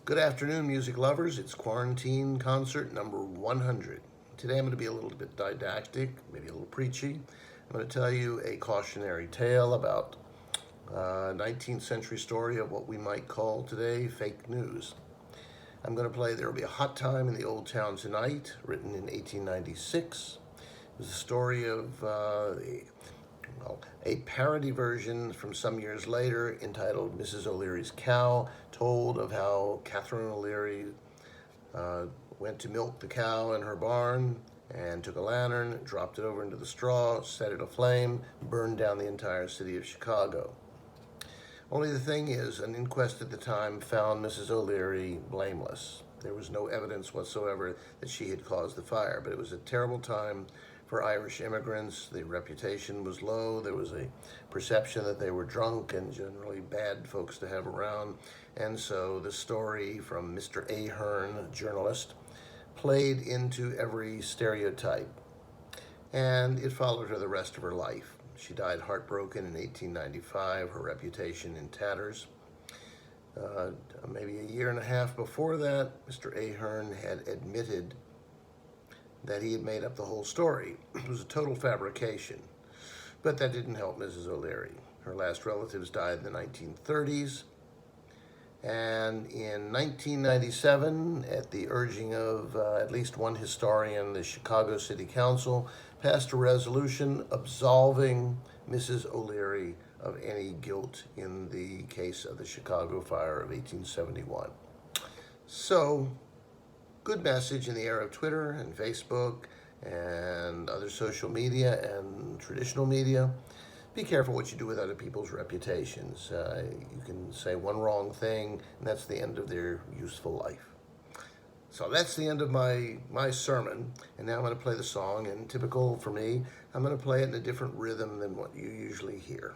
Good afternoon, music lovers. It's quarantine concert number 100. Today I'm going to be a little bit didactic, maybe a little preachy. I'm going to tell you a cautionary tale about a 19th century story of what we might call today fake news. I'm going to play There Will Be a Hot Time in the Old Town Tonight, written in 1896. It was a story of a parody version from some years later entitled Mrs. O'Leary's Cow, told of how Catherine O'Leary went to milk the cow in her barn and took a lantern, dropped it over into the straw, set it aflame, burned down the entire city of Chicago. Only the thing is, an inquest at the time found Mrs. O'Leary blameless. There was no evidence whatsoever that she had caused the fire, but it was a terrible time for Irish immigrants. The reputation was low. There was a perception that they were drunk and generally bad folks to have around. And so the story from Mr. Ahern, journalist, played into every stereotype. And it followed her the rest of her life. She died heartbroken in 1895, her reputation in tatters. Maybe a year and a half before that, Mr. Ahern had admitted that he had made up the whole story. It was a total fabrication. But that didn't help Mrs. O'Leary. Her last relatives died in the 1930s. And in 1997, at the urging of at least one historian, the Chicago City Council passed a resolution absolving Mrs. O'Leary of any guilt in the case of the Chicago fire of 1871. So, good message in the era of Twitter and Facebook and other social media and traditional media. Be careful what you do with other people's reputations. You can say one wrong thing, and that's the end of their useful life. So that's the end of my sermon, and now I'm going to play the song, and typical for me, I'm going to play it in a different rhythm than what you usually hear.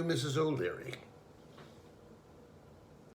Mrs. O'Leary.